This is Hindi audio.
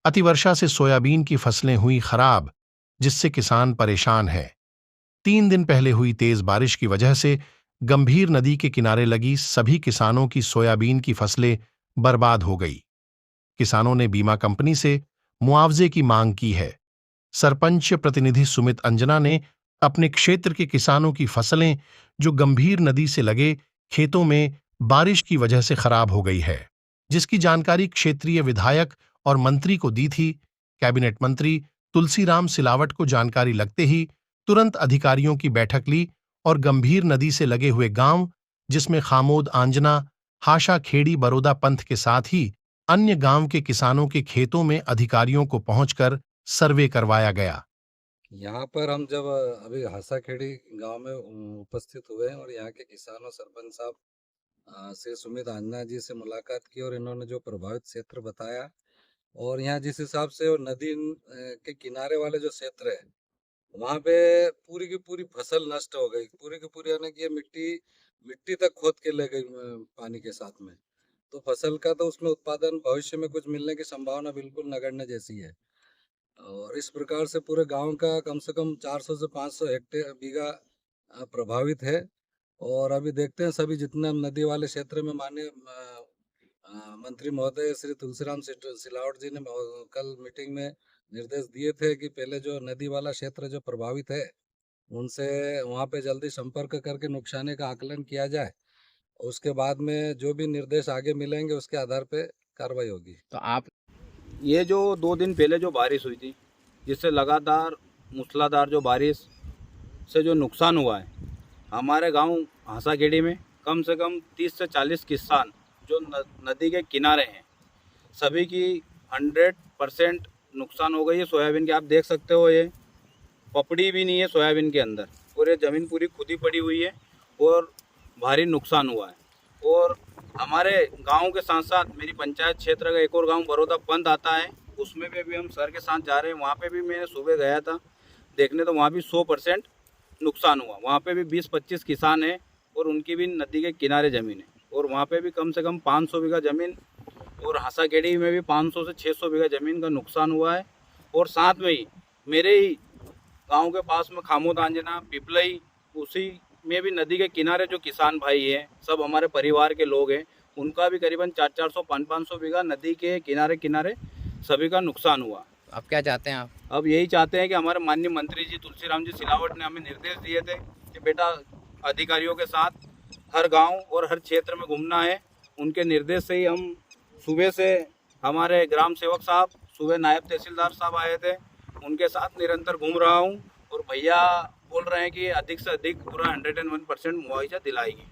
अतिवर्षा से सोयाबीन की फसलें हुई खराब, जिससे किसान परेशान है। 3 दिन पहले हुई तेज बारिश की वजह से गंभीर नदी के किनारे लगी सभी किसानों की सोयाबीन की फसलें बर्बाद हो गई। किसानों ने बीमा कंपनी से मुआवजे की मांग की है। सरपंच प्रतिनिधि सुमित अंजना ने अपने क्षेत्र के किसानों की फसलें, जो गंभीर नदी से लगे खेतों में बारिश की वजह से खराब हो गई है, जिसकी जानकारी क्षेत्रीय विधायक और मंत्री को दी थी। कैबिनेट मंत्री तुलसीराम सिलावट को जानकारी लगते ही तुरंत अधिकारियों की बैठक ली और गंभीर नदी से लगे हुए गांव, जिसमें खामोद आंजना, हाशा खेड़ी बरोदा पंथ के साथ ही अन्य गांव के किसानों के खेतों में अधिकारियों को पहुंचकर सर्वे करवाया गया। यहाँ पर हम जब अभी हासाखेड़ी गांव में उपस्थित हुए और यहाँ के किसानों सरपंच साहब से सुमित आंजना जी से मुलाकात की और इन्होंने जो प्रभावित क्षेत्र बताया और यहाँ जिस हिसाब से वो नदी के किनारे वाले जो क्षेत्र है वहाँ पे पूरी की पूरी फसल नष्ट हो गई, पूरी की पूरी, यानी कि ये मिट्टी मिट्टी तक खोद के ले गई पानी के साथ में। तो फसल का तो उसमें उत्पादन भविष्य में कुछ मिलने की संभावना बिल्कुल नगण्य जैसी है। और इस प्रकार से पूरे गांव का कम से कम 400 से 500 हेक्टेयर बीघा प्रभावित है। और अभी देखते हैं सभी जितने नदी वाले क्षेत्र में माननीय मंत्री महोदय श्री तुलसीराम सिलावट जी ने कल मीटिंग में निर्देश दिए थे कि पहले जो नदी वाला क्षेत्र जो प्रभावित है उनसे वहाँ पे जल्दी संपर्क करके नुकसानी का आकलन किया जाए। उसके बाद में जो भी निर्देश आगे मिलेंगे उसके आधार पे कार्रवाई होगी। तो आप ये जो 2 दिन पहले जो बारिश हुई थी, जिससे लगातार मूसलाधार जो बारिश से जो नुकसान हुआ है हमारे गांव हासाखेड़ी में, कम से कम 30 से 40 किसान जो नदी के किनारे हैं, सभी की 100% नुकसान हो गई है। सोयाबीन की आप देख सकते हो, ये पपड़ी भी नहीं है सोयाबीन के अंदर और ये ज़मीन पूरी खुदी पड़ी हुई है और भारी नुकसान हुआ है। और हमारे गांव के साथ साथ मेरी पंचायत क्षेत्र का एक और गांव बरोदा पंथ आता है, उसमें भी हम सर के साथ जा रहे हैं। वहाँ पे भी मैं सुबह गया था देखने, तो वहाँ भी 100% नुकसान हुआ। वहाँ पे भी 20-25 किसान हैं और उनकी भी नदी के किनारे ज़मीन है और वहाँ पे भी कम से कम 500 बीघा ज़मीन और हासाखेड़ी में भी 500 से 600 बीघा ज़मीन का नुकसान हुआ है। और साथ में ही मेरे ही गांव के पास में खामोद आंजना पिपलई, उसी में भी नदी के किनारे जो किसान भाई हैं, सब हमारे परिवार के लोग हैं, उनका भी करीबन 400-400 500-500 बीघा नदी के किनारे किनारे सभी का नुकसान हुआ। अब क्या चाहते हैं आप? अब यही चाहते हैं कि हमारे माननीय मंत्री जी तुलसीराम जी सिलावट ने हमें निर्देश दिए थे कि बेटा अधिकारियों के साथ हर गांव और हर क्षेत्र में घूमना है। उनके निर्देश से ही हम सुबह से, हमारे ग्राम सेवक साहब, सुबह नायब तहसीलदार साहब आए थे, उनके साथ निरंतर घूम रहा हूँ और भैया बोल रहे हैं कि अधिक से अधिक पूरा 101% मुआवजा दिलाएंगे।